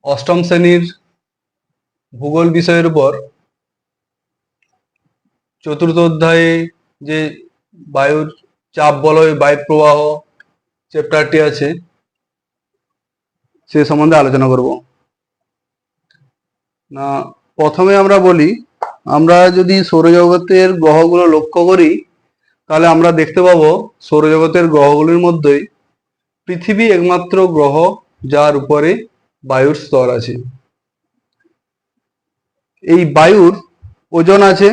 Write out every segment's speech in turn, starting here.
অষ্টম শ্রেণীর ভূগোল বিষয়ের উপর চতুর্থ অধ্যায়ে যে বায়ুর চাপ বলয় বায়ু প্রবাহ চ্যাপ্টারটি আছে সে সম্বন্ধে আলোচনা করব। না, প্রথমে আমরা বলি, আমরা যদি সৌরজগতের গ্রহগুলো লক্ষ্য করি তাহলে আমরা দেখতে পাবো সৌরজগতের গ্রহগুলির মধ্যেই পৃথিবী একমাত্র গ্রহ যার উপরে বায়ুর স্তর আছে। এই বায়ুর ওজন আছে,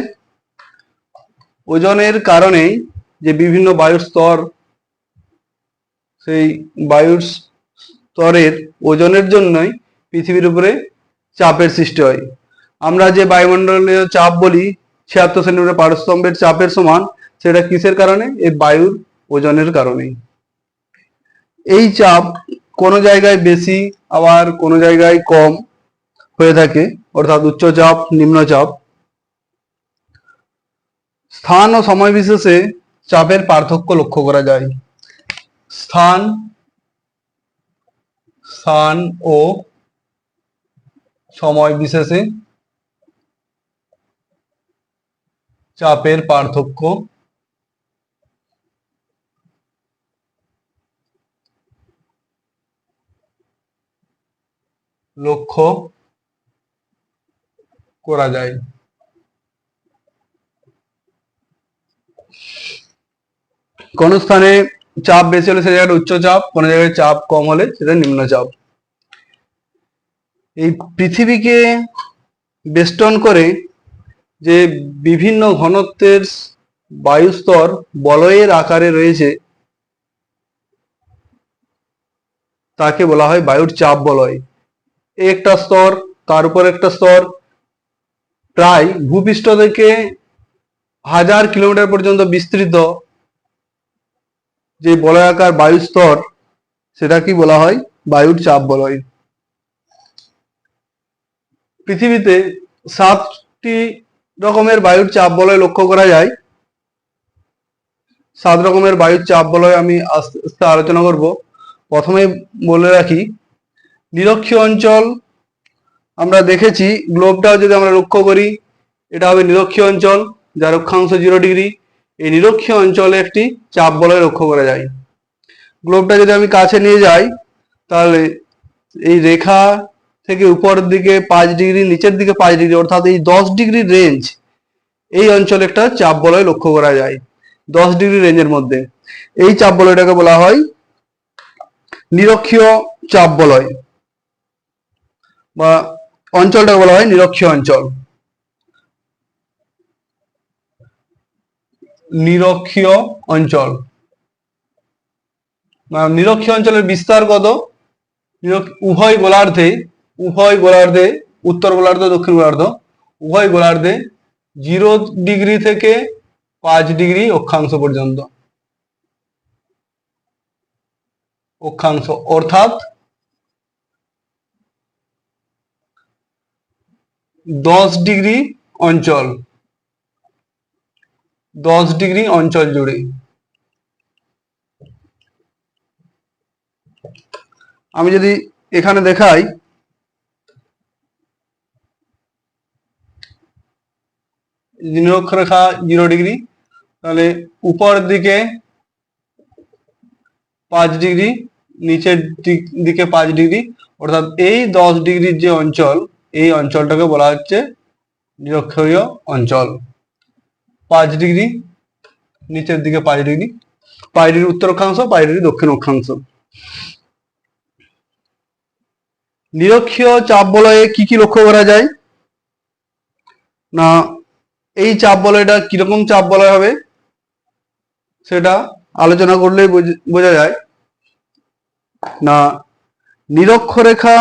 ওজনের কারণেই যে বিভিন্ন বায়ুর স্তর, সেই বায়ুর স্তরের ওজনের জন্যই পৃথিবীর উপরে চাপের সৃষ্টি হয়। আমরা যে বায়ুমণ্ডলীয় চাপ বলি ৭৬ সেন্টিমিটার পারস্তম্ভের চাপের সমান, সেটা কিসের কারণে? এই বায়ুর ওজনের কারণেই। এই চাপ কোনো জায়গায় বেশি আবার কোনো জায়গায় কম হয়ে থাকে, অর্থাৎ উচ্চচাপ নিম্নচাপ। স্থান ও সময় বিশেষে চাপের পার্থক্য লক্ষ্য করা যায়। স্থান ও সময় বিশেষে চাপের পার্থক্য লক্ষ্য করা যায়। কোন স্থানে চাপ বেশি হলে সে জায়গাটা উচ্চচাপ, কোন জায়গায় চাপ কম হলে সেটা নিম্নচাপ। এই পৃথিবীকে বেষ্টন করে যে বিভিন্ন ঘনত্বের বায়ুস্তর বলয়ের আকারে রয়েছে তাকে বলা হয় বায়ুর চাপ বলয়। একটা স্তর তার উপর একটা স্তর, প্রায় ভূপৃষ্ঠ থেকে 1000 কিলোমিটার পর্যন্ত বিস্তৃত যে বলয়াকার বায়ু স্তর, সেটা কি বলা হয়? বায়ুর চাপ বলয়। পৃথিবীতে 7টি রকমের বায়ুর চাপ বলয় লক্ষ্য করা যায়। 7 রকমের বায়ুর চাপ বলয় আমি আস্তে আস্তে আলোচনা করব। প্রথমে বলে রাখি, নিরক্ষীয় অঞ্চল আমরা দেখেছি, গ্লোবটাও যদি আমরা লক্ষ্য করি এটা হবে নিরক্ষীয় অঞ্চল, যার অক্ষাংশ 0 ডিগ্রি। এই নিরক্ষীয় অঞ্চলে একটি চাপ বলয় লক্ষ্য করা যায়। গ্লোবটা যদি আমি কাছে নিয়ে যাই তাহলে এই রেখা থেকে উপরের দিকে 5 ডিগ্রি, নিচের দিকে 5 ডিগ্রি, অর্থাৎ এই 10 ডিগ্রি রেঞ্জ, এই অঞ্চলে একটা চাপ বলয় লক্ষ্য করা যায় 10 ডিগ্রি রেঞ্জের মধ্যে। এই চাপ বলয়টাকে বলা হয় নিরক্ষীয় চাপ বলয়, বা অঞ্চলটাকে বলা হয় নিরক্ষীয় অঞ্চল। নিরক্ষীয় অঞ্চল, নিরক্ষীয় অঞ্চলের বিস্তার কত? উভয় গোলার্ধে, উত্তর গোলার্ধ দক্ষিণ গোলার্ধ উভয় গোলার্ধে 0 ডিগ্রি থেকে 5 ডিগ্রি অক্ষাংশ পর্যন্ত। অক্ষাংশ অর্থাৎ 10 ডিগ্রি অঞ্চল, 10 ডিগ্রি অঞ্চল জুড়ে। আমি যদি এখানে দেখাই, নিরক্ষরেখা 0 ডিগ্রি, তাহলে উপর দিকে 5 ডিগ্রি, নিচের দিকে 5 ডিগ্রি, অর্থাৎ এই 10 ডিগ্রির যে অঞ্চল, এই অঞ্চলটাকে বলা হচ্ছে নিরক্ষীয় অঞ্চল। 5 ডিগ্রি, নিচের দিকে 5 ডিগ্রি, 5 ডিগ্রি উত্তর অক্ষাংশ, 5 ডিগ্রি দক্ষিণ অক্ষাংশ। নিরক্ষীয় চাপ বলয়ে কি কি লক্ষ্য করা যায়? না, এই চাপ বলয়টা কিরকম চাপ বলয় হবে সেটা আলোচনা করলেই বোঝা যায়। না, নিরক্ষরেখা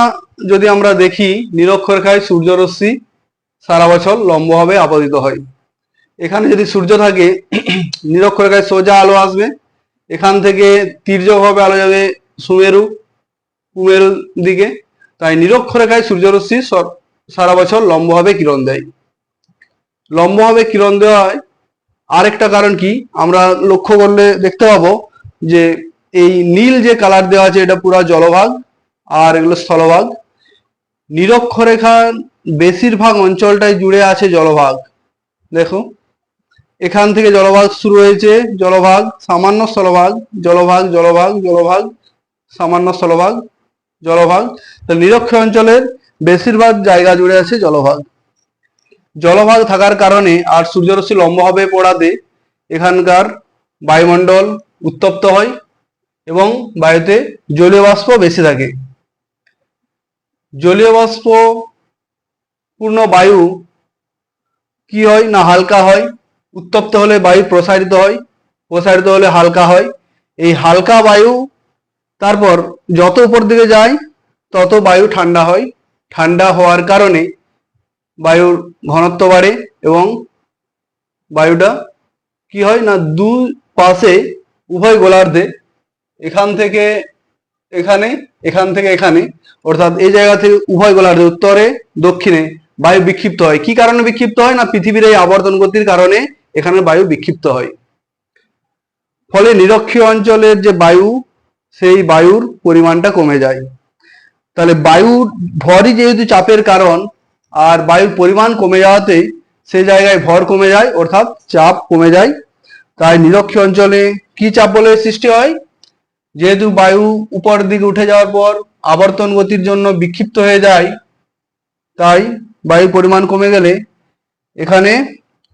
যদি আমরা দেখি, নিরক্ষরেখায় সূর্যরশ্মি সারা বছর লম্বভাবে আপতিত হয়। এখানে যদি সূর্য থাকে, নিরক্ষরেখায় সোজা আলো আসবে, এখান থেকে তির্যকভাবে আলো যাবে সুমেরু দিকে। তাই নিরক্ষরেখায় সূর্যরশ্মি সারা বছর লম্বভাবে কিরণ দেয়। লম্বভাবে কিরণ দেওয়া হয় আরেকটা কারণ কি, আমরা লক্ষ্য করলে দেখতে পাবো যে এই নীল যে কালার দেওয়া আছে এটা পুরো জলভাগ আর এগুলো স্থলভাগ। নিরক্ষরেখার বেশিরভাগ অঞ্চলটাই জুড়ে আছে জলভাগ। দেখো এখান থেকে জলভাগ শুরু হয়েছে, জলভাগ, সামান্য স্থলভাগ, জলভাগ, জলভাগ, জলভাগ, সামান্য স্থলভাগ, জলভাগ। তো নিরক্ষ অঞ্চলের বেশিরভাগ জায়গা জুড়ে আছে জলভাগ। জলভাগ থাকার কারণে আর সূর্যরশ্মি লম্বভাবে পড়াতে এখানকার বায়ুমণ্ডল উত্তপ্ত হয় এবং বায়ুতে জলীয় বাষ্প বেশি থাকে। জলীয় বাষ্প পূর্ণ বায়ু কি হয় না হালকা হয়, উত্তপ্ত হলে বায়ু প্রসারিত হয়, প্রসারিত হলে হালকা হয়। এই হালকা বায়ু তারপর যত উপর দিকে যায় তত বায়ু ঠান্ডা হয়, ঠান্ডা হওয়ার কারণে বায়ুর ঘনত্ব বাড়ে এবং বায়ুটা কি হয় না দুই পাশে উভয় গোলার্ধে, এখান থেকে এখানে, এখান থেকে এখানে, অর্থাৎ এই জায়গা থেকে উভয় গোলার্ধে উত্তরে দক্ষিণে বায়ু বিক্ষিপ্ত হয়। কি কারণে বিক্ষিপ্ত হয় না পৃথিবীর এই আবর্তন গতির কারণে এখানে বায়ু বিক্ষিপ্ত হয়। ফলে নিরক্ষীয় অঞ্চলের যে বায়ু সেই বায়ুর পরিমাণটা কমে যায়। তাহলে বায়ুর ভরই যেহেতু চাপের কারণ আর বায়ুর পরিমাণ কমে যাওয়াতে সেই জায়গায় ভর কমে যায় অর্থাৎ চাপ কমে যায়। তাই নিরক্ষীয় অঞ্চলে কি চাপ বলে সৃষ্টি হয়? যেহেতু বায়ু উপরের দিকে উঠে যাওয়ার পর আবর্তন গতির জন্য বিক্ষিপ্ত হয়ে যায়, তাই বায়ুর পরিমাণ কমে গেলে এখানে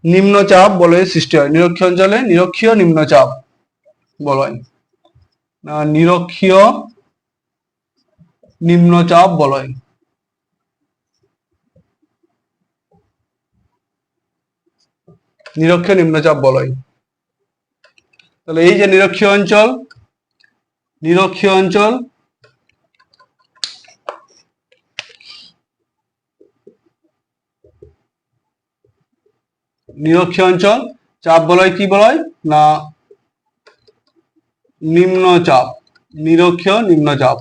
নিম্নচাপ বলয়ের সৃষ্টি হয়। নিরক্ষীয় অঞ্চলে নিরক্ষীয় নিম্নচাপ বলয় না নিরক্ষীয় নিম্নচাপ বলয়। নিরক্ষীয় নিম্নচাপ বলয়। তাহলে এই যে নিরক্ষীয় অঞ্চল, নিরক্ষীয় অঞ্চল নিরক্ষীয় অঞ্চল চাপ বলয় কি বলয় না নিম্নচাপ, নিরক্ষীয় নিম্নচাপ।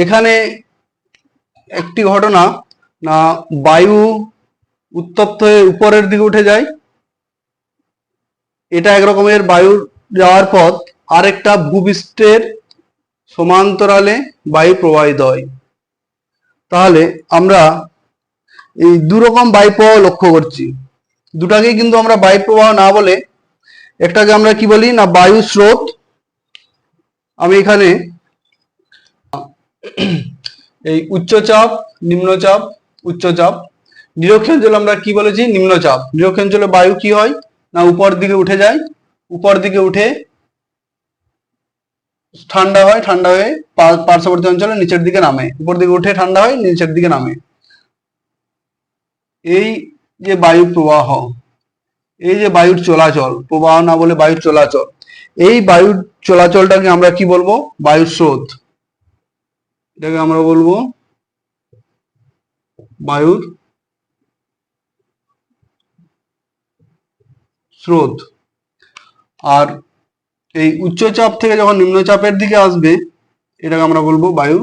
এখানে একটি ঘটনা না বায়ু উত্তপ্ত হয়ে উপরের দিকে উঠে যায়, এটা একরকমের বায়ুর যাওয়ার পথ, আরেকটা ভূপৃষ্ঠের সমান্তরালে বায়ু প্রবাহিত হয়। তাহলে আমরা এই দুরকম বায়ু প্রবাহ লক্ষ্য করছি। দুটাকে কিন্তু আমরা বায়ু প্রবাহ না বলে একটাকে আমরা কি বলি না বায়ু স্রোত। আমি এখানে এই উচ্চচাপ, নিম্নচাপ, উচ্চচাপ, নিরক্ষীয় অঞ্চলে আমরা কি বলেছি নিম্নচাপ। নিরক্ষীয় অঞ্চলে বায়ু কি হয় না উপর দিকে উঠে যায়, উপর দিকে উঠে ঠান্ডা হয়, ঠান্ডা হয়ে পার্শ্ববর্তী অঞ্চলে নিচের দিকে নামে, উপর দিকে উঠে ঠান্ডা হয় নিচের দিকে নামে। এই যে বায়ু প্রবাহ, এই যে বায়ুর চলাচল, প্রবাহ না বলে বায়ুর চলাচল, এই বায়ুর চলাচলটাকে আমরা কি বলবো বায়ু স্রোত। এটাকে আমরা বলবো বায়ুর স্রোত। আর এই উচ্চচাপ থেকে যখন নিম্নচাপের দিকে আসবে এটাকে আমরা বলবো বায়ু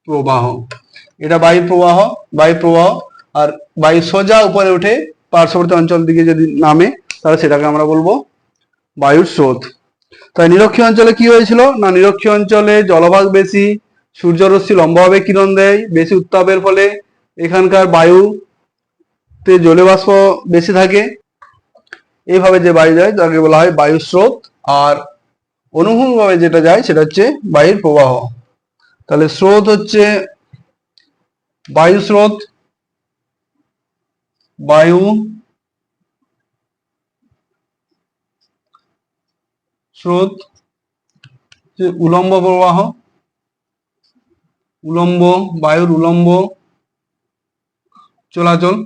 প্রবাহ। এটা বায়ু প্রবাহ, বায়ু প্রবাহ। আর বায়ু সোজা উপরে উঠে পার্শ্ববর্তী অঞ্চল দিকে যদি নামে তাহলে সেটাকে আমরা বলবো বায়ুর স্রোত। তাই নিরক্ষীয় অঞ্চলে কি হয়েছিল না নিরক্ষীয় অঞ্চলে জলভাগ বেশি, সূর্যরশ্মি লম্বভাবে কিরণ দেয়, বেশি উত্তাপের ফলে এখানকার বায়ুতে জলীয় বাষ্প বেশি থাকে। এইভাবে যে বায়ু যায় তাকে বলা হয় বায়ু স্রোত। আর অনুভূমিকভাবে যেটা যায় সেটা হচ্ছে বায়ুর প্রবাহ। তাহলে স্রোত হচ্ছে বায়ু স্রোত, বায়ু স্রোত, উলম্ব প্রবাহ, উলম্ব বায়ুর উলম্ব চলাচল।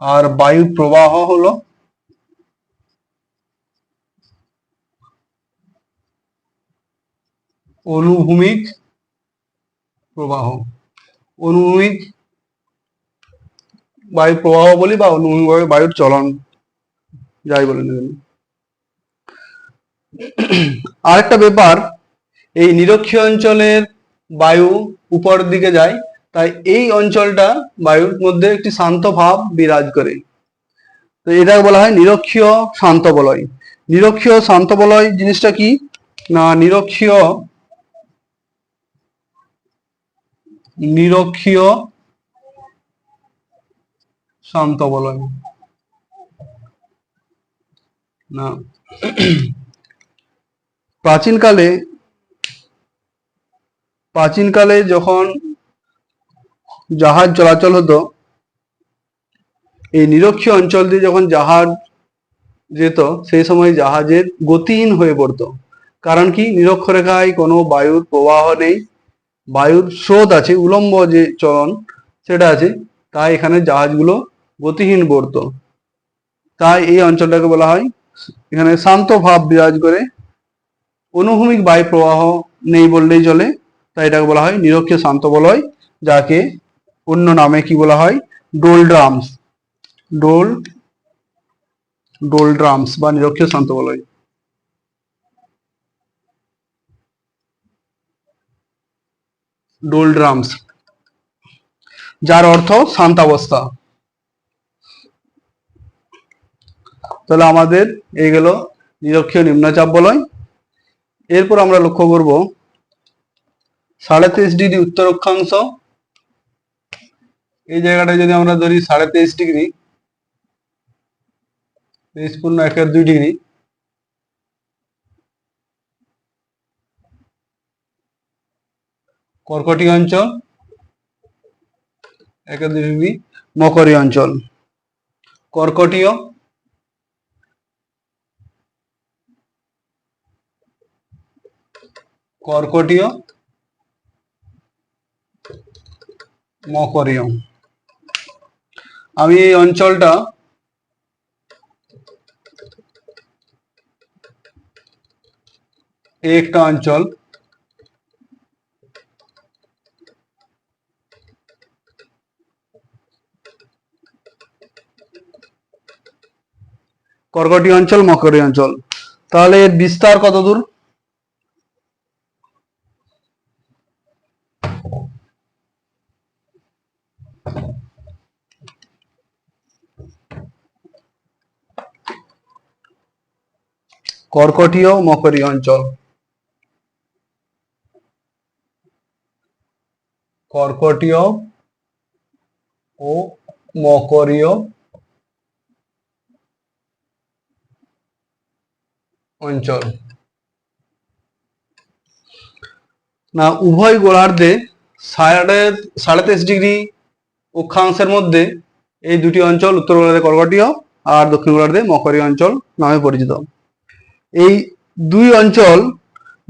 আর বায়ু প্রবাহ হলো অনুভূমিক প্রবাহ। অনুভূমিক বায়ু প্রবাহ বলি বা অনুভূমিকভাবে বায়ুর চলন যাই বলে না কেন। আরেকটা ব্যাপার, এই নিরক্ষীয় অঞ্চলের বায়ু উপরের দিকে যায় তাই এই অঞ্চলটা বায়ুর মধ্যে একটি শান্ত ভাব বিরাজ করে। তো এটা বলা হয় নিরক্ষীয় শান্ত বলয়। নিরক্ষীয় শান্ত বলয় জিনিসটা কি না, নিরক্ষীয় শান্ত বলয় না। প্রাচীনকালে যখন জাহাজ চলাচল হতো, এই নিরক্ষীয় অঞ্চল দিয়ে যখন জাহাজ যেত সেই সময় জাহাজের গতিহীন হয়ে পড়তো। কারণ কি, নিরক্ষরেখায় কোনো বায়ুর প্রবাহ নেই, বায়ুর স্রোত আছে, উলম্ব যে চলন সেটা আছে, তাই এখানে জাহাজগুলো গতিহীন পড়তো। তাই এই অঞ্চলটাকে বলা হয়, এখানে শান্ত ভাব বিরাজ করে, অনুভূমিক বায়ু প্রবাহ নেই বললেই চলে, তাই এটাকে বলা হয় নিরক্ষীয় শান্ত বলয়, যাকে অন্য নামে কি বলা হয়, ডোলড্রামস, ডোলড্রামস বা নিরক্ষীয় শান্ত বলয়। ডোলড্রামস, যার অর্থ শান্তাবস্থা। তাহলে আমাদের এই গেল নিরক্ষীয় নিম্নচাপ বলয়। এরপর আমরা লক্ষ্য করব 23.5° উত্তর অক্ষাংশ। এই জায়গাটা যদি আমরা ধরি 23.5°, 23.12°, কর্কটীয় অঞ্চল, 21°, মকরীয় অঞ্চল। কর্কটীয়, মকরীয়। আমি এই অঞ্চলটা একটা অঞ্চল, কর্কটীয় অঞ্চল, মকরীয় অঞ্চল। তাহলে এর বিস্তার কত দূর? কর্কটীয়, মকরীয় অঞ্চল, কর্কটীয় ও মকরীয় অঞ্চল। না, উভয় গোলার্ধে 23.5° অক্ষাংশের মধ্যে এই দুটি অঞ্চল, উত্তর গোলার্ধে কর্কটীয় আর দক্ষিণ গোলার্ধে মকরীয় অঞ্চল নামে পরিচিত। এই দুই অঞ্চল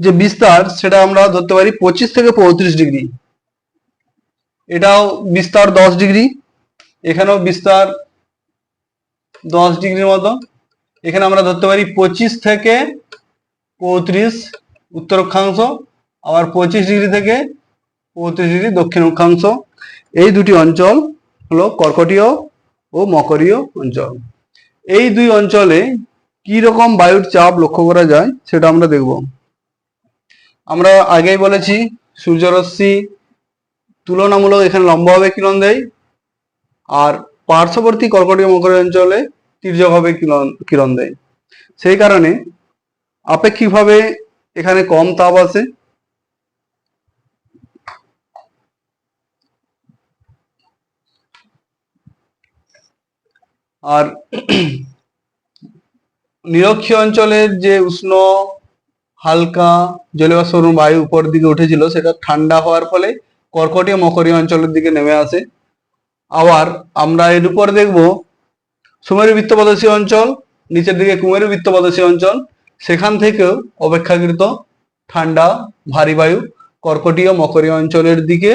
যে বিস্তার সেটা আমরা ধরতে পারি 25 থেকে 35°। এটাও বিস্তার 10°, এখানেও বিস্তার 10°-র মতো। এখানে আমরা ধরতে পারি 25 থেকে 35 উত্তর অক্ষাংশ, আবার 25° থেকে 35° দক্ষিণ অক্ষাংশ। এই দুটি অঞ্চল হলো কর্কটীয় ও মকরীয় অঞ্চল। এই দুই অঞ্চলে কি রকম বায়ুর চাপ লক্ষ্য করা যায় সেটা আমরা দেখব। আমরা আগেই বলেছি সূর্যরশ্মি তুলনামূলক এখানে লম্বভাবে কিরণ দেয়, আর পার্শ্ববর্তী কর্কটীয় মকরীয় অঞ্চলে তির্যকভাবে কিরণ দেয়। সেই কারণে আপেক্ষিকভাবে এখানে কম তাপ আসে। আর নিরক্ষীয় অঞ্চলের যে উষ্ণ হালকা জলীয়বাষ্প বায়ু উপর দিকে উঠেছিল, সেটা ঠান্ডা হওয়ার ফলে কর্কটীয় মকরীয় অঞ্চলের দিকে নেমে আসে। আবার আমরা এর উপর দেখব সুমেরু বৃত্তপ্রদেশীয় অঞ্চল, নিচের দিকে কুমেরু বৃত্তপ্রদেশীয় অঞ্চল, সেখান থেকেও অপেক্ষাকৃত ঠান্ডা ভারী বায়ু কর্কটীয় মকরীয় অঞ্চলের দিকে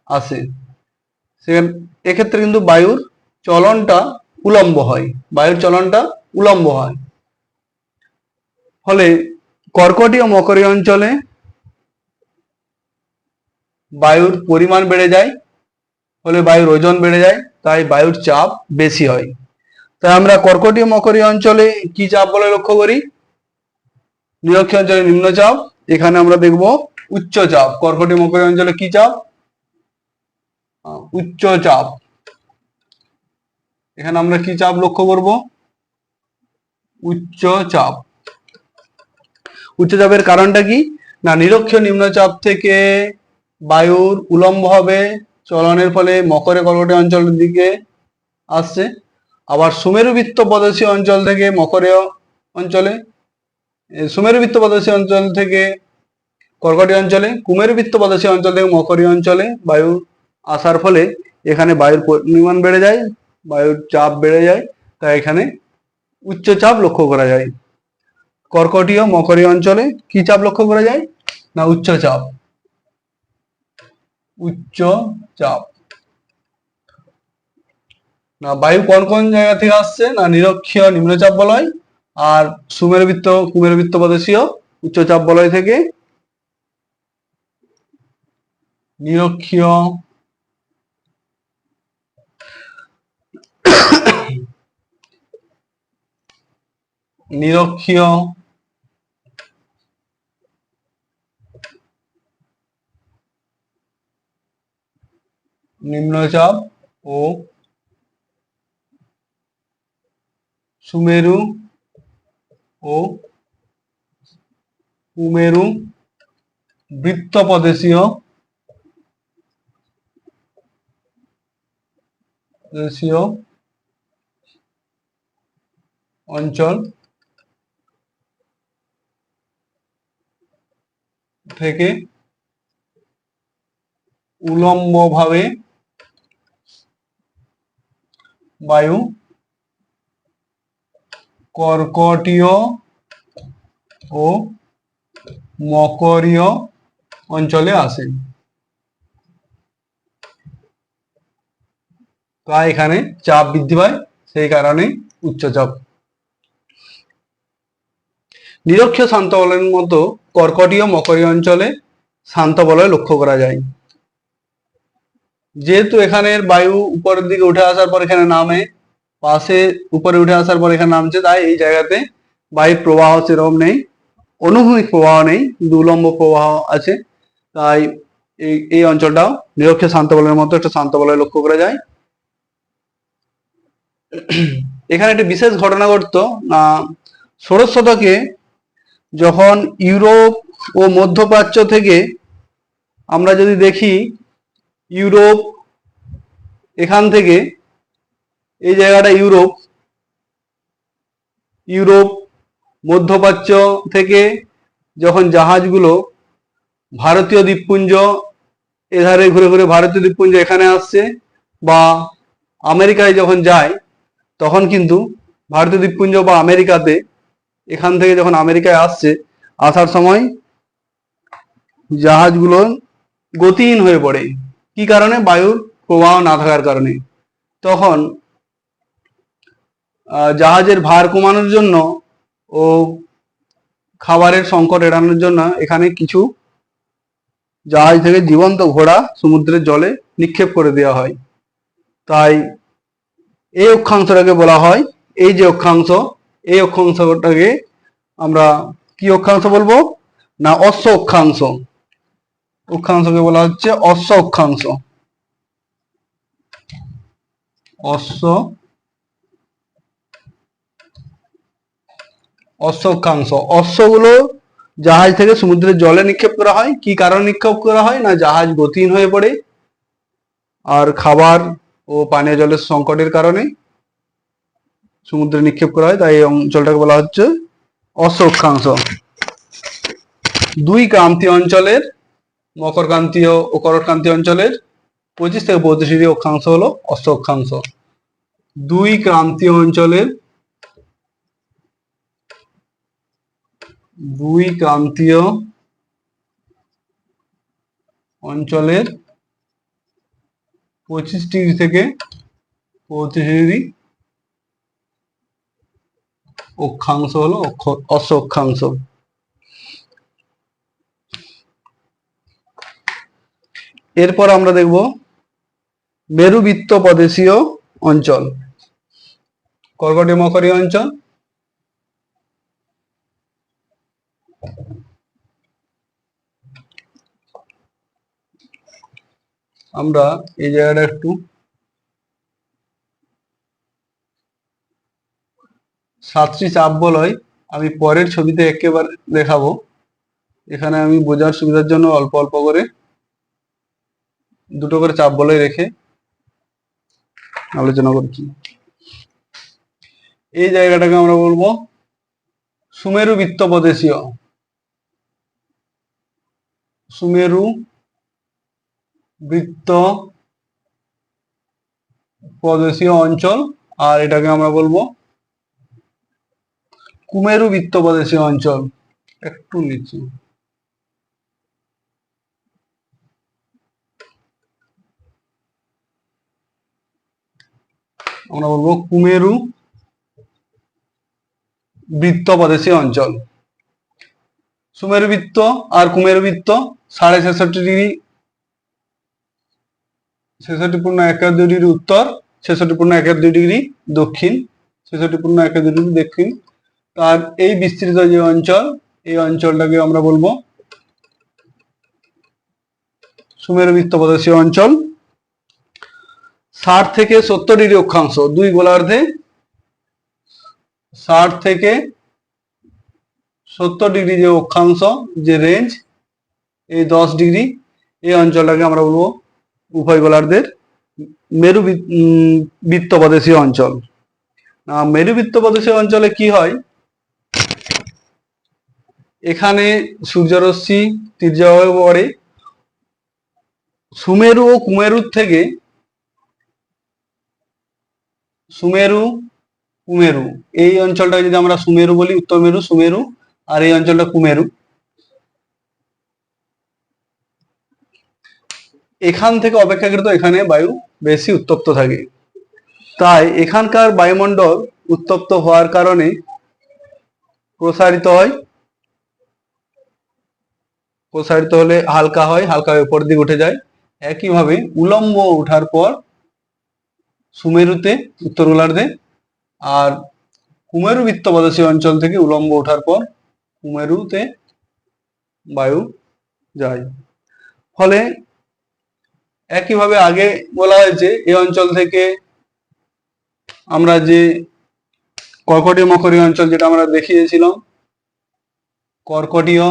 আসে। এক্ষেত্রে কিন্তু বায়ুর চলনটা উলম্ব হয়, ফলে কর্কটীয় মকরীয় অঞ্চলে বায়ুর পরিমাণ বেড়ে যায়, ফলে বায়ুর ওজন বেড়ে যায়, তাই বায়ুর চাপ বেশি হয়। তাই আমরা কর্কটীয় মকরীয় অঞ্চলে কি চাপ বলে লক্ষ্য করি? নিরক্ষীয় অঞ্চলে নিম্নচাপ, এখানে আমরা দেখব উচ্চ চাপ। কর্কটীয় মকরীয় অঞ্চলে কি চাপ? উচ্চ চাপ। এখানে আমরা কি চাপ লক্ষ্য করব? উচ্চ চাপ। উচ্চচাপের কারণটা কি? না নিরক্ষীয় নিম্নচাপ থেকে বায়ুর উলম্বভাবে চলনের ফলে মকরে কর্কটীয় অঞ্চলের দিকে আসছে, আবার সুমেরুবৃত্ত প্রদেশীয় অঞ্চল থেকে মকরীয় অঞ্চলে, সুমেরুবৃত্ত প্রদেশীয় অঞ্চল থেকে কর্কটীয় অঞ্চলে, কুমেরুবৃত্ত প্রদেশীয় অঞ্চল থেকে মকরীয় অঞ্চলে বায়ু আসার ফলে এখানে বায়ুর পরিমাণ বেড়ে যায়, বায়ুর চাপ বেড়ে যায়, তাই এখানে উচ্চচাপ লক্ষ্য করা যায়। কর্কটীয় মকরীয় অঞ্চলে কি চাপ লক্ষ্য করা যায়? না উচ্চ চাপ। উচ্চ চাপ। না বায়ু কোন কোন জায়গা থেকে আসছে? না নিরক্ষীয় নিম্নচাপ বলয় আর কুমেরুবৃত্ত প্রদেশীয় উচ্চচাপ বলয় থেকে নিরক্ষীয় নিরক্ষীয় নিম্নচাপ ও সুমেরু ও কুমেরু বৃত্ত প্রদেশীয় অঞ্চল থেকে উলম্বভাবে বায়ু কর্কটীয় ও মকরীয় অঞ্চলে আসে। তাই এখানে চাপ বৃদ্ধি পায়, সেই কারণে উচ্চচাপ। নিরক্ষীয় শান্ত বলয়ের মতো কর্কটীয় মকরীয় অঞ্চলে শান্ত বলয় লক্ষ্য করা যায়। যেহেতু এখানের বায়ু উপরের দিকে উঠে আসার পর এখানে নামে, পাশে উপরে উঠে আসার পর এখানে নামছে, তাই এই জায়গাতে বায়ুর প্রবাহ সেরকম নেই, অনুভূমিক প্রবাহ নেই, কিন্তু উলম্ব প্রবাহ আছে, তাই এই অঞ্চলটাও নিরক্ষীয় শান্ত বলয়ের মতো একটা শান্ত বলয় লক্ষ্য করা যায়। এখানে একটি বিশেষ ঘটনা ঘটতো, ষোড়শ শতকে যখন ইউরোপ ও মধ্যপ্রাচ্য থেকে আমরা যদি দেখি, ইউরোপ এখান থেকে এই জায়গাটা ইউরোপ, ইউরোপ মধ্যপ্রাচ্য থেকে যখন জাহাজগুলো ভারতীয় দ্বীপপুঞ্জ এধারে ঘুরে ঘুরে ভারতীয় দ্বীপপুঞ্জ এখানে আসছে, বা আমেরিকায় যখন যায়, তখন কিন্তু ভারতীয় দ্বীপপুঞ্জ বা আমেরিকাতে এখান থেকে যখন আমেরিকায় আসছে, আসার সময় জাহাজগুলো গতিহীন হয়ে পড়ে। কি কারণে? বায়ুর প্রবাহ না থাকার কারণে। তখন জাহাজের ভার কমানোর জন্য ও খাবারের সংকট এড়ানোর জন্য এখানে কিছু জাহাজ থেকে জীবন্ত ঘোড়া সমুদ্রের জলে নিক্ষেপ করে দেওয়া হয়। তাই এই অক্ষাংশটাকে বলা হয়, এই যে অক্ষাংশ, এই অক্ষাংশটাকে আমরা কি অক্ষাংশ বলবো? না অশ্ব অক্ষাংশ। অক্ষাংশকে বলা হচ্ছে অশ্ব অক্ষাংশ। অশ্ব অশ্বাংশ। অশ্বগুলো জাহাজ থেকে সমুদ্রের জলে নিক্ষেপ করা হয়। কি কারণে নিক্ষেপ করা হয়? না জাহাজ গতিহীন হয়ে পড়ে আর খাবার ও পানীয় জলের সংকটের কারণে সমুদ্রে নিক্ষেপ করা হয়, তাই এই অঞ্চলটাকে বলা হচ্ছে অশ্ব অক্ষাংশ। দুই ক্রান্তীয় অঞ্চলের, মকরক্রান্তীয় ও করক্রান্তীয় অঞ্চলের 25 থেকে 35 অক্ষাংশ হলো অশ্ব অক্ষাংশ। দুই ক্রান্তীয় অঞ্চলের, দুই ক্রান্তীয় অঞ্চলের 25 থেকে 35 অক্ষাংশ হলো অশ্ব অক্ষাংশ। এরপর আমরা দেখব মেরুবৃত্ত প্রদেশীয় অঞ্চল, কর্কটীয় মকরীয় অঞ্চল। আমরা এই জায়গাটা একটু সাতটি চাপ বলয় আমি পরের ছবিতে একেবারে দেখাবো। এখানে আমি বোঝার সুবিধার জন্য অল্প অল্প করে দুটো করে চাপ বলয় রেখে আলোচনা করছি। এই জায়গাটাকে আমরা বলবো সুমেরু বৃত্ত প্রদেশীয়, সুমেরু বৃত্ত প্রদেশীয় অঞ্চল, আর এটাকে আমরা বলবো কুমেরু বৃত্ত প্রদেশীয় অঞ্চল। একটু নিচে আমরা বলবো কুমেরু বৃত্ত প্রদেশীয় অঞ্চল। সুমেরু বৃত্ত আর কুমেরু বৃত্ত 66.5°, 66.12° উত্তর, 66.12° দক্ষিণ, 66.12° দক্ষিণ। তার এই বিস্তৃত যে অঞ্চল, এই অঞ্চলটাকে আমরা বলবো সুমেরু বৃত্ত প্রদেশীয় অঞ্চল। 60 থেকে 70° অক্ষাংশ, দুই গোলার্ধে 60 থেকে 70° যে অক্ষাংশ, যে রেঞ্জ, এই 10°, এই অঞ্চলটাকে আমরা বলবো উভয় গোলার্ধের মেরু বৃত্ত প্রদেশীয় অঞ্চল। মেরু বৃত্ত প্রদেশীয় অঞ্চলে কি হয়, এখানে সূর্যরশ্মি তীর্যকভাবে পড়ে। সুমেরু ও কুমেরুর থেকে, সুমেরু কুমেরু, এই অঞ্চলটাকে যদি আমরা সুমেরু বলি, উত্তর মেরু সুমেরু, আর এই অঞ্চলটা কুমেরু। এখান থেকে অপেক্ষাকৃত এখানে বায়ু বেশি উত্তপ্ত থাকে, তাই এখানকার বায়ুমণ্ডল উত্তপ্ত হওয়ার কারণে প্রসারিত হয়, প্রসারিত হলে হালকা হয়, হালকা হয়ে উপর দিকে উঠে যায়। একইভাবে উলম্ব ওঠার পর সুমেরুতে, উত্তর গোলার্ধে, আর কুমেরু বৃত্ত প্রদেশীয় অঞ্চল থেকে উলম্ব ওঠার পর কুমেরুতে বায়ু যায়। ফলে একইভাবে আগে বলা হয়েছে এই অঞ্চল থেকে আমরা যে কর্কটীয় মকরীয় অঞ্চল, যেটা আমরা দেখিয়েছিলাম, কর্কটীয়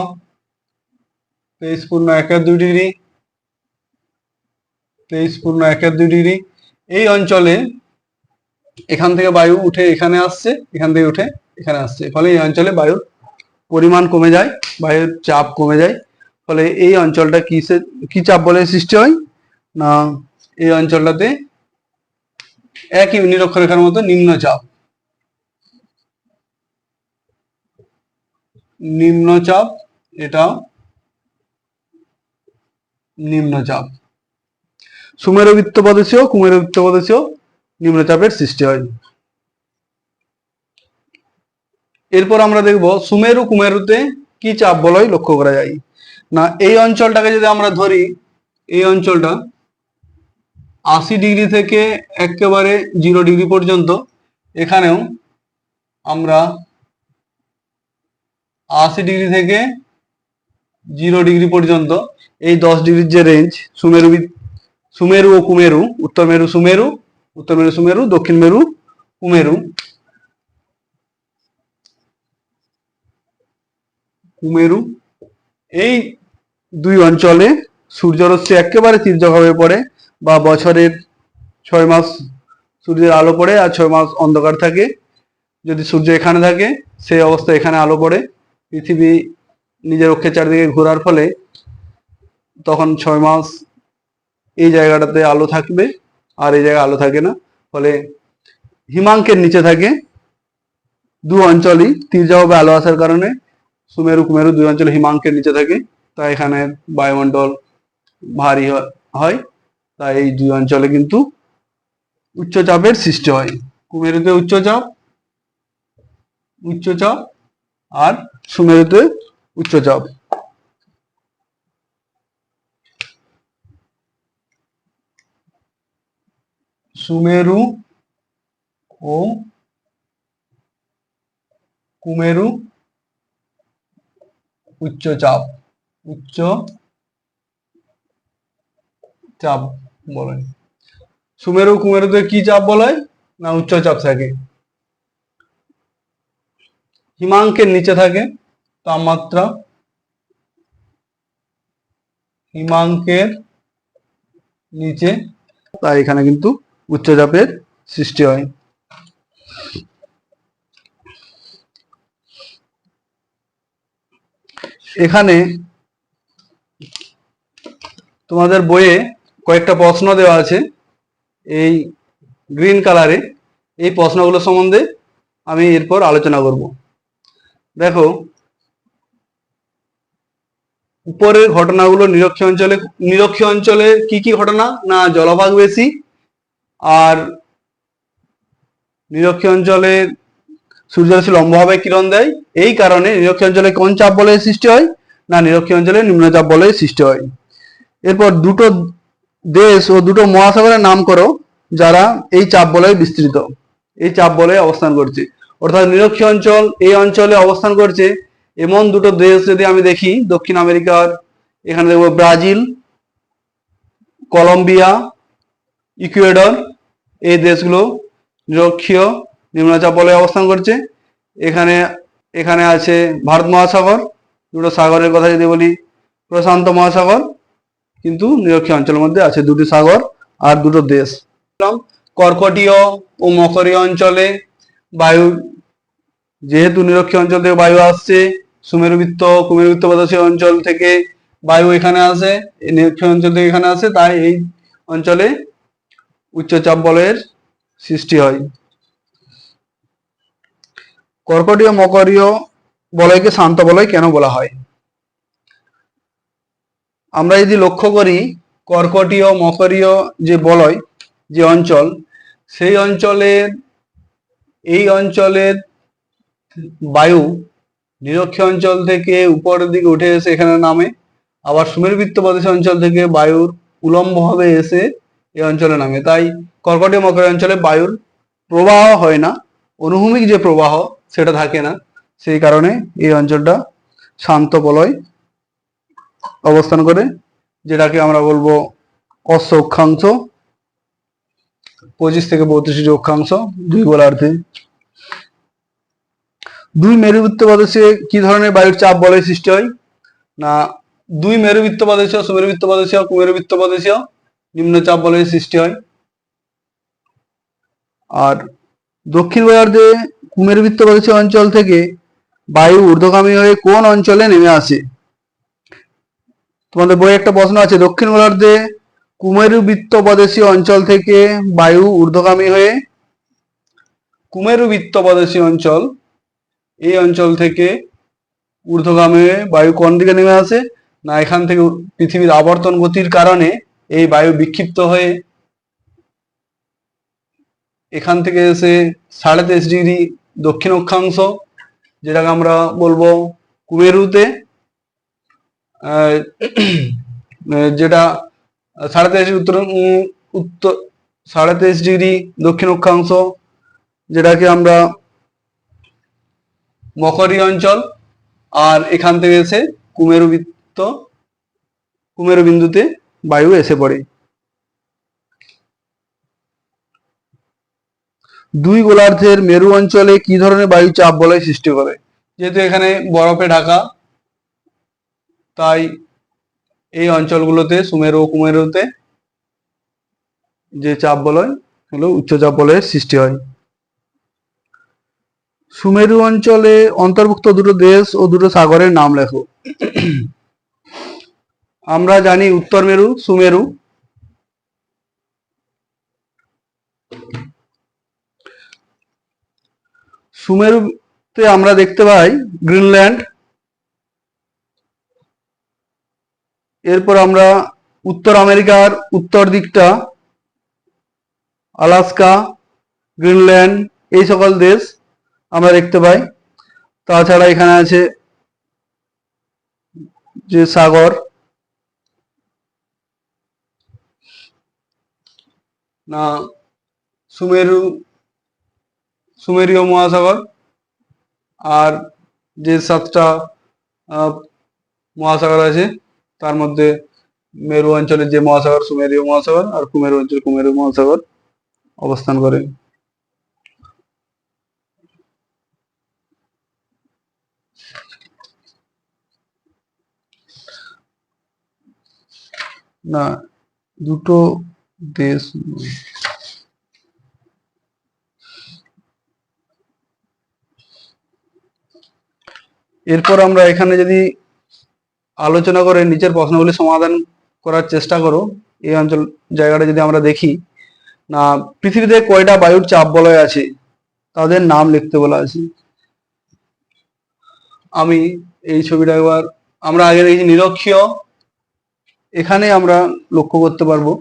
23.12°, 23.12°, এই অঞ্চলে এখান থেকে বায়ু উঠে এখানে আসছে, এখান থেকে উঠে এখানে আসছে, ফলে এই অঞ্চলে বায়ুর পরিমাণ কমে যায়, বায়ুর চাপ কমে যায়। ফলে এই অঞ্চলটা কি চাপ বলে সৃষ্টি হয় না, এই অঞ্চলটাতে একই নিরক্ষরেখার মতো নিম্নচাপ, নিম্নচাপ, এটা নিম্নচাপ। সুমেরু বৃত্ত প্রদেশীয়, কুমেরু বৃত্ত প্রদেশীয় নিম্নচাপের সৃষ্টি হয়। এরপর আমরা দেখব সুমেরু কুমেরুতে কি চাপ বলয় লক্ষ্য করা যায়। না, এই অঞ্চলটাকে যদি আমরা ধরি, এই অঞ্চলটা 80° থেকে একেবারে 0° পর্যন্ত, এখানেও আমরা 80° থেকে 0° পর্যন্ত এই 10°র যে রেঞ্জ, সুমেরু ও কুমেরু, উত্তর মেরু সুমেরু, উত্তর মেরু সুমেরু, দক্ষিণ মেরু কুমেরু, কুমেরু, এই দুই অঞ্চলে সূর্যরশ্মি একেবারে তীর্যকভাবে পড়ে, বা বছরের 6 মাস সূর্যের আলো পড়ে আর 6 মাস অন্ধকার থাকে। যদি সূর্য এখানে থাকে, সেই অবস্থায় এখানে আলো পড়ে, পৃথিবী নিজের অক্ষের চারিদিকে ঘোরার ফলে তখন 6 মাস এই জায়গাটাতে আলো থাকবে, আর এই জায়গায় আলো থাকে না। ফলে হিমাঙ্কের নিচে থাকে, দু অঞ্চলই তীর্যকভাবে আলো আসার কারণে সুমেরু কুমেরু দুই অঞ্চলে হিমাঙ্কের নিচে থাকে, তাই এখানে বায়ুমণ্ডল ভারী হয়, তাই এই দুই অঞ্চলে কিন্তু উচ্চচাপের সৃষ্টি হয়। কুমেরুতে উচ্চচাপ, উচ্চচাপ, আর সুমেরুতে উচ্চচাপ। সুমেরু ও কুমেরু উচ্চচাপ, উচ্চ চাপ। বলয়। সুমেরু কুমেরুতে কি চাপ বলয়? না উচ্চচাপ থাকে। হিমাঙ্কের নিচে থাকে তাপমাত্রা, হিমাঙ্কের নিচে, তাই এখানে কিন্তু উচ্চচাপের সৃষ্টি হয়। এখানে তোমাদের বইয়ে কয়েকটা প্রশ্ন দেওয়া আছে এই গ্রিন কালারে, এই প্রশ্নগুলো সম্বন্ধে আমি এরপর আলোচনা করব। দেখো, উপরের ঘটনাগুলো নিরক্ষীয় অঞ্চলে, নিরক্ষীয় অঞ্চলে কি কি ঘটনা? না জলভাগ বেশি, আর নিরক্ষীয় অঞ্চলে সূর্যরশ্মি লম্বভাবে কিরণ দেয়, এই কারণে নিরক্ষীয় অঞ্চলে কোন চাপ বলয়ের সৃষ্টি হয়? না নিরক্ষীয় অঞ্চলে নিম্নচাপ বলয়ের সৃষ্টি হয়। এরপর দুটো দেশ ও দুটো মহাসাগরের নাম করো যারা এই চাপ বলয়ে বিস্তৃত, এই চাপ বলয়ে অবস্থান করছে। অর্থাৎ নিরক্ষীয় অঞ্চল এই অঞ্চলে অবস্থান করছে এমন দুটো দেশ যদি আমি দেখি, দক্ষিণ আমেরিকার, এখানে দেখবো ব্রাজিল, কলম্বিয়া, ইকুয়েডর, এই দেশগুলো নিরক্ষীয় নিম্নচাপ বলয়ে অবস্থান করছে। এখানে এখানে আছে ভারত মহাসাগর, দুটো সাগরের কথা যদি বলি, প্রশান্ত মহাসাগর, কিন্তু নিরক্ষীয় অঞ্চলের মধ্যে আছে দুটি সাগর আর দুটো দেশ। কর্কটীয় ও মকরীয় অঞ্চলে বায়ু, যেহেতু নিরক্ষীয় অঞ্চল থেকে বায়ু আসছে, সুমেরুবৃত্ত কুমেরুবৃত্ত প্রদেশীয় অঞ্চল থেকে বায়ু এখানে আসে, নিরক্ষীয় অঞ্চল থেকে এখানে আসে, তাই এই অঞ্চলে উচ্চচাপ বলয়ের সৃষ্টি হয়। কর্কটীয় মকরীয় বলয়কে শান্ত বলয় কেন বলা হয়? আমরা যদি লক্ষ্য করি, কর্কটীয় মকরীয় যে বলয়, যে অঞ্চল, সেই অঞ্চলের, এই অঞ্চলের বায়ু নিরক্ষীয় অঞ্চল থেকে উপরের দিকে উঠে এসে এখানে নামে, আবার সুমেরুবৃত্ত প্রদেশ অঞ্চল থেকে বায়ুর উলম্বভাবে এসে এই অঞ্চলে নামে। তাই কর্কটীয় মকরীয় অঞ্চলে বায়ুর প্রবাহ হয় না, অনুভূমিক যে প্রবাহ সেটা থাকে না, সেই কারণে এই অঞ্চলটা শান্ত বলয় অবস্থান করে, যেটাকে আমরা বলবো অশ্ব অক্ষাংশ, 25 থেকে 32 অক্ষাংশ, দুই গোলার্ধে। দুই মেরুবৃত্ত প্রদেশে কি ধরনের বায়ুর চাপ বলয় সৃষ্টি হয়? না দুই মেরুবৃত্ত প্রদেশীয়, সুমেরুবৃত্ত প্রদেশীয়, কুমেরুবৃত্ত প্রদেশীয় নিম্নচাপ বলয়ের সৃষ্টি হয়। আর দক্ষিণ গোলার্ধে কুমেরুবৃত্ত প্রদেশীয় অঞ্চল থেকে বায়ু ঊর্ধ্বগামী হয়ে কোন অঞ্চলে নেমে আসে? তোমাদের বইয়ে একটা প্রশ্ন আছে, দক্ষিণ গোলার্ধে কুমেরুবৃত্ত প্রদেশীয় অঞ্চল থেকে বায়ু ঊর্ধ্বগামী হয়ে, কুমেরুবৃত্ত প্রদেশীয় অঞ্চল, এই অঞ্চল থেকে ঊর্ধ্বগামী হয়ে বায়ু কোন দিকে নেমে আসে? না এখান থেকে পৃথিবীর আবর্তন গতির কারণে এই বায়ু বিক্ষিপ্ত হয়ে এখান থেকে এসে 23.5 দক্ষিণ অক্ষাংশ, যেটাকে আমরা বলবো কুমেরুতে, যেটা 23.5 উত্তর উত্তর 23.5 দক্ষিণ অক্ষাংশ, যেটাকে আমরা মকরীয় অঞ্চল, আর এখান থেকে এসে কুমেরু বিন্দুতে বায়ু এসে পড়ে। দুই গোলার্ধের মেরু অঞ্চলে কি ধরনের বায়ু চাপ বলয় সৃষ্টি করে? যেহেতু এখানে বরফে ঢাকা, তাই এই অঞ্চলগুলোতে সুমেরু ও কুমেরুতে যে চাপ বলয় হলো উচ্চচাপ বলয়ের সৃষ্টি হয়। সুমেরু অঞ্চলে অন্তর্ভুক্ত দুটো দেশ ও দুটো সাগরের নাম লেখো। আমরা জানি উত্তর মেরু, সুমেরু। সুমেরুতে আমরা দেখতে পাই গ্রিনল্যান্ড, এরপর আমরা উত্তর আমেরিকার উত্তর দিকটা আলাস্কা, গ্রিনল্যান্ড, এই সকল দেশ আমরা দেখতে পাই। তাছাড়া এখানে আছে যে সাগর, না সুমেরীয় মহাসাগর, আর যে 7টা মহাসাগর আছে তার মধ্যে মেরু অঞ্চলের যে মহাসাগর সুমেরীয় মহাসাগর, আর কুমেরু অঞ্চল কুমেরু মহাসাগর অবস্থান করে। না, দুটো দেশ। এরপর আমরা এখানে যদি আলোচনা করে নিচের প্রশ্নগুলি সমাধান করার চেষ্টা করো। এই অঞ্চল জায়গাটা যদি আমরা দেখি, না পৃথিবীতে কয়টা বায়ুর চাপ বলয় আছে, তাদের নাম লিখতে বলা আছে। আমি এই ছবিটা একবার, আমরা আগে দেখি নিরক্ষীয়, এখানে আমরা লক্ষ্য করতে পারবো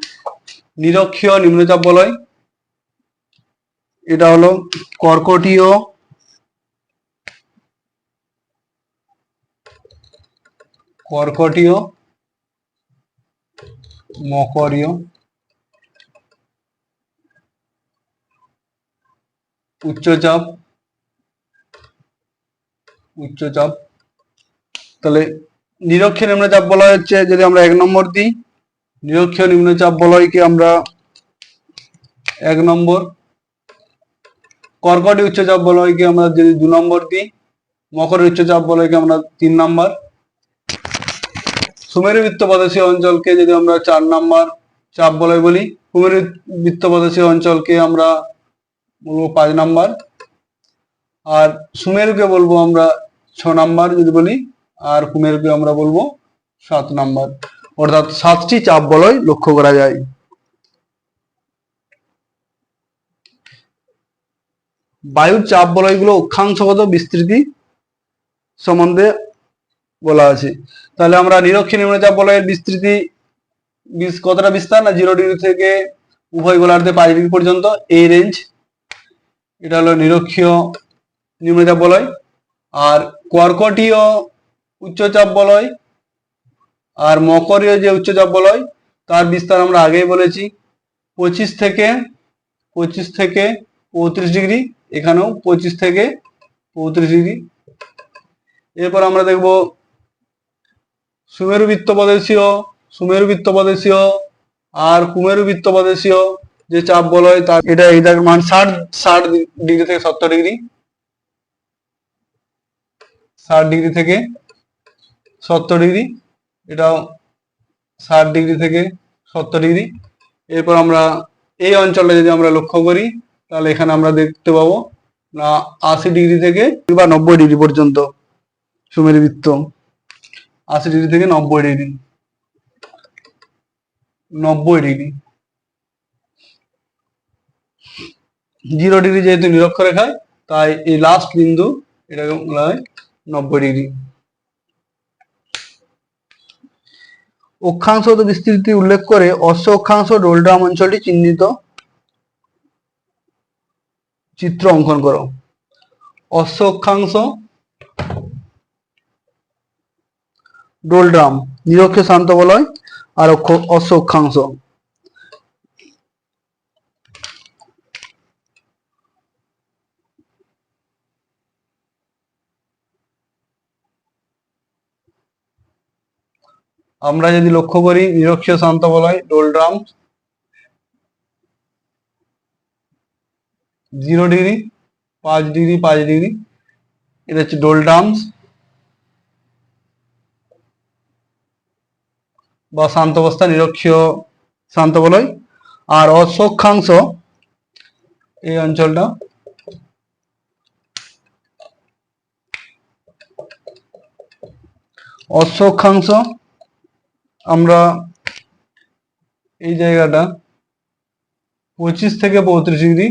নিরক্ষীয় নিম্নচাপ বলয়, এটা হলো কর্কটীয়, কর্কটীয়, মকরীয়, উচ্চচাপ, উচ্চচাপ। তাহলে নিরক্ষীয় নিম্নচাপ বলয় হচ্ছে, যদি আমরা 1 নম্বর দিই, নিরক্ষীয় নিম্নচাপ বলয়কে আমরা 1 নম্বর, কর্কটীয় উচ্চচাপ বলয়কে আমরা যদি 2 নম্বর দিই, মকরের উচ্চচাপ বলয়কে আমরা 3 নম্বর, সুমেরু বৃত্তপ্রদেশীয় অঞ্চলকে যদি আমরা 4 নম্বর চাপ বলয় বলি, কুমেরু বৃত্তপ্রদেশীয় অঞ্চলকে আমরা বলবো 5 নম্বর, আর সুমেরুকে বলবো আমরা 6 নম্বর যদি বলি, আর কুমেরুকে আমরা বলবো 7 নম্বর। অর্থাৎ 7টি চাপ বলয় লক্ষ্য করা যায়। বায়ুর চাপ বলয়গুলো অক্ষাংশগত বিস্তৃতি সম্বন্ধে বলা আছে। তাহলে আমরা নিরক্ষীয় নিম্নচাপ বলয়ের বিস্তৃতি কতটা বিস্তার, না 0 ডিগ্রি থেকে উভয় গোলার্ধে 5 ডিগ্রি পর্যন্ত, এই রেঞ্জ, এটা হলো নিরক্ষীয় নিম্নচাপ বলয়। আর কর্কটীয় উচ্চচাপ বলয় আর মকরীয় যে উচ্চচাপ বলয়, তার বিস্তার আমরা আগেই বলেছি 25 থেকে 35 ডিগ্রি, এখানেও 25 থেকে 35 ডিগ্রি। এরপর আমরা দেখব সুমেরু বৃত্তপ্রদেশীয় আর কুমেরু বৃত্তপ্রদেশীয় যে চাপ বলয়, তার এটা এটার মান 60 ডিগ্রি থেকে 70 ডিগ্রি, 60 ডিগ্রি থেকে 70 ডিগ্রি, এটাও 60 ডিগ্রি থেকে 70 ডিগ্রি। এরপর আমরা এই অঞ্চলে যদি আমরা লক্ষ্য করি, তাহলে এখানে আমরা দেখতে পাবো না 80 ডিগ্রি থেকে বা 90 ডিগ্রি পর্যন্ত সুমেরু বৃত্ত, 80 ডিগ্রি থেকে 90 ডিগ্রি, 90 ডিগ্রি। 0 ডিগ্রি যেহেতু নিরক্ষরেখায়, তাই এই লাস্ট বিন্দু এটাকে বলা হয় 90 ডিগ্রি। অক্ষাংশগত বিস্তৃতি উল্লেখ করে অশ্ব অক্ষাংশ ডোলড্রাম অঞ্চলটি চিহ্নিত, চিত্র অঙ্কন করো। অশ্ব অক্ষাংশ ডোলড্রাম নিরক্ষীয় শান্ত বলয়, আর অশ্ব অক্ষাংশ। আমরা যদি লক্ষ্য করি নিরক্ষীয় শান্ত বলয় ডোলড্রাম 0 ডিগ্রি 5 ডিগ্রি 5 ডিগ্রি, এটা হচ্ছে ডোলড্রামস বা শান্ত অবস্থা নিরক্ষীয় শান্ত বলয়। আর অশ্ব অক্ষাংশ এই অঞ্চলটা অশ্ব অক্ষাংশ, আমরা এই জায়গাটা 25 থেকে 35 ডিগ্রি,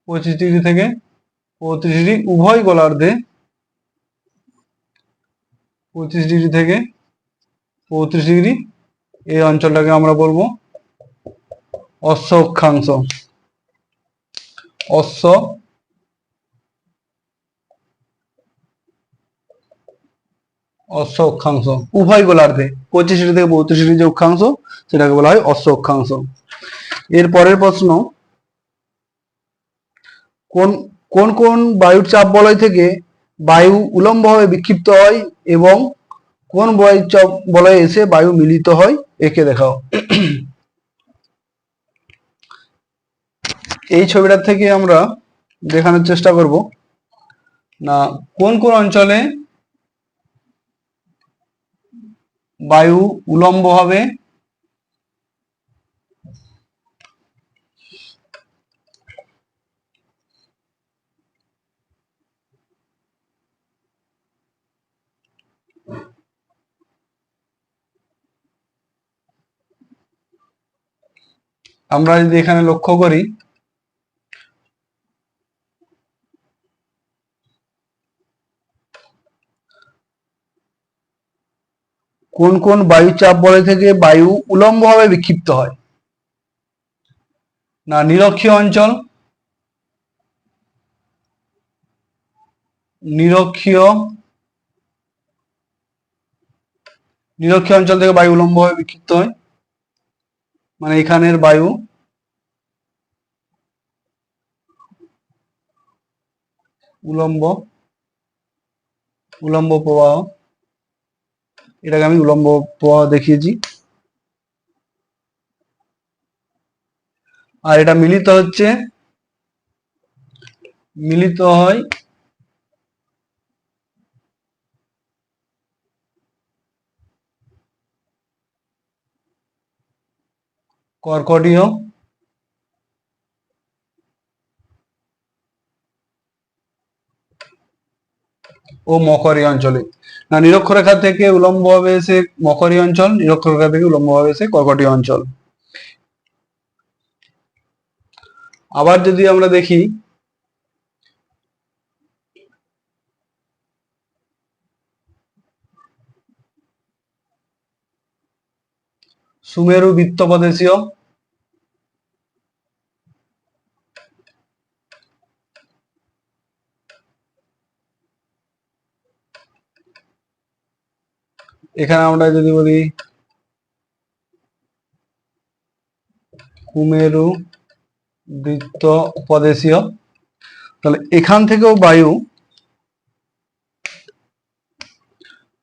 25 ডিগ্রি থেকে 35 ডিগ্রি উভয় গোলার্ধে, 25 ডিগ্রি থেকে 35 ডিগ্রি, এই অঞ্চলটাকে আমরা বলবো অশ্ব অক্ষাংশ। অশ্ব অক্ষাংশ উভয় গোলার্ধে 25 ডিগ্রি থেকে 35 ডিগ্রি যে অক্ষাংশ, সেটাকে বলা হয় অশ্ব অক্ষাংশ। এর পরের প্রশ্ন, কোন কোন কোন বায়ুর চাপ বলয় থেকে বায়ু উলম্বভাবে বিক্ষিপ্ত হয় এবং কোন বায়ুচাপ বলয়ে এসে বায়ু মিলিত হয় একে দেখাও। এই ছবিটার থেকে আমরা দেখানোর চেষ্টা করব না কোন কোন অঞ্চলে বায়ু উলম্ব হবে আমরা যদি এখানে লক্ষ্য করি কোন কোন বায়ুচাপ বলয় থেকে বায়ু উলম্বভাবে বিক্ষিপ্ত হয় না নিরক্ষীয় অঞ্চল, নিরক্ষীয় নিরক্ষীয় অঞ্চল থেকে বায়ু উলম্বভাবে বিক্ষিপ্ত হয়, মানে এখানের বায়ু উলম্ব উলম্ব প্রবাহ, এটাকে আমি উলম্ব প্রবাহ দেখিয়েছি। আর এটা মিলিত হয় কর্কটীয় ও মকরীয় অঞ্চলে। না নিরক্ষরেখা থেকে উলম্বভাবে এসে মকরীয় অঞ্চল, নিরক্ষরেখা থেকে উলম্বভাবে এসে কর্কটীয় অঞ্চল। আবার যদি আমরা দেখি সুমেরু বৃত্তপ্রদেশীয়, এখানে আমরা যদি বলি কুমেরু বৃত্তপ্রদেশীয়, তাহলে এখান থেকেও বায়ু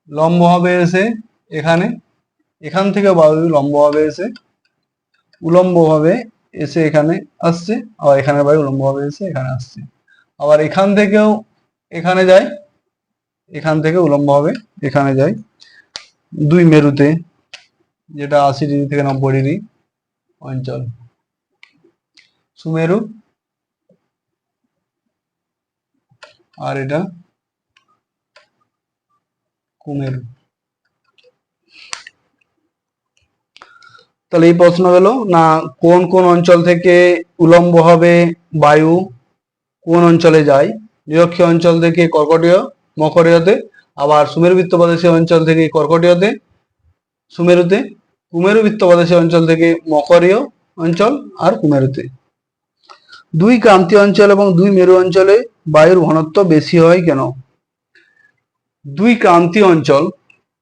লম্বভাবে এসে এখানে, এখান থেকে বায়ু লম্বভাবে এসে উলম্বভাবে এসে এখানে আসছে, আবার এখানে বায়ু উলম্বভাবে এসে এখানে আসছে, আবার এখান থেকেও এখানে যায়, এখান থেকে উলম্বভাবে এখানে যায় দুই মেরুতে, যেটা 80 ডিগ্রি থেকে 90 ডিগ্রি অঞ্চল, সুমেরু আর এটা কুমেরু। তাহলে এই প্রশ্ন হলো না কোন কোন অঞ্চল থেকে উলম্বভাবে বায়ু কোন অঞ্চলে যায়, নিরক্ষীয় অঞ্চল থেকে কর্কটীয় মকরীয়তে, আবার সুমেরু বৃত্তপ্রদেশীয় অঞ্চল থেকে কর্কটীয়তে সুমেরুতে, কুমেরু বৃত্তপ্রদেশীয় অঞ্চল থেকে মকরীয় অঞ্চল আর কুমেরুতে। দুই ক্রান্তীয় অঞ্চল এবং দুই মেরু অঞ্চলে বায়ুর ঘনত্ব বেশি হয় কেন? দুই ক্রান্তীয় অঞ্চল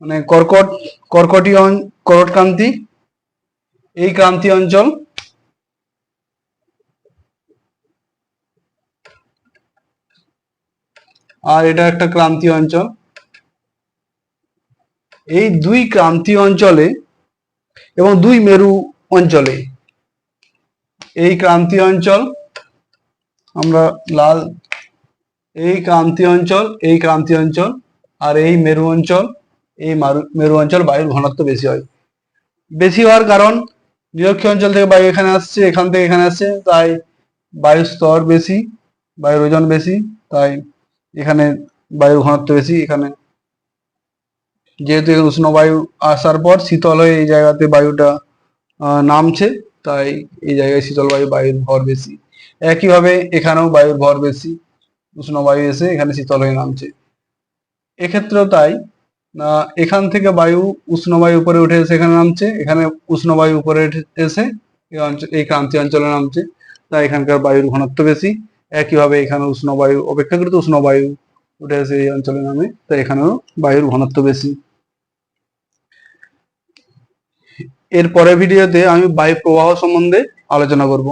মানে কর্কটক্রান্তি, এই ক্রান্তীয় অঞ্চল আর এটা একটা ক্রান্তীয় অঞ্চল, এই দুই ক্রান্তীয় অঞ্চলে এবং দুই মেরু অঞ্চলে, এই ক্রান্তীয় অঞ্চল আমরা লাল, এই ক্রান্তীয় অঞ্চল, এই ক্রান্তীয় অঞ্চল আর এই মেরু অঞ্চল, এই মেরু অঞ্চল বায়ুর ঘনত্ব বেশি হয়। বেশি হওয়ার কারণ নিরক্ষীয় অঞ্চল থেকে বায়ু এখানে আসছে, এখান থেকে এখানে আসছে, তাই বায়ুর স্তর বেশি, বায়ুর ওজন বেশি, তাই এখানে বায়ুর ঘনত্ব বেশি। এখানে যেহেতু উষ্ণ বায়ু আসার পর শীতল হয়ে এই জায়গাতে বায়ুটা নামছে, তাই এই জায়গায় শীতল বায়ুর ভর বেশি। একইভাবে এখানেও বায়ুর ভর বেশি, উষ্ণ বায়ু এসে এখানে শীতল হয়ে নামছে। এক্ষেত্রেও তাই, এখান থেকে বায়ু উষ্ণ বায়ু উপরে উঠে এসে এখানে নামছে, এখানে উষ্ণ বায়ু উপরে এসে এই ক্রান্তীয় অঞ্চলে নামছে, তাই এখানকার বায়ুর ঘনত্ব বেশি। একইভাবে এখানে উষ্ণ বায়ু অপেক্ষাকৃত উষ্ণ বায়ু উঠে এসে এই অঞ্চলে নামে, তাই এখানেও বায়ুর ঘনত্ব বেশি। এর পরের ভিডিওতে আমি বায়ু প্রবাহ সম্বন্ধে আলোচনা করব।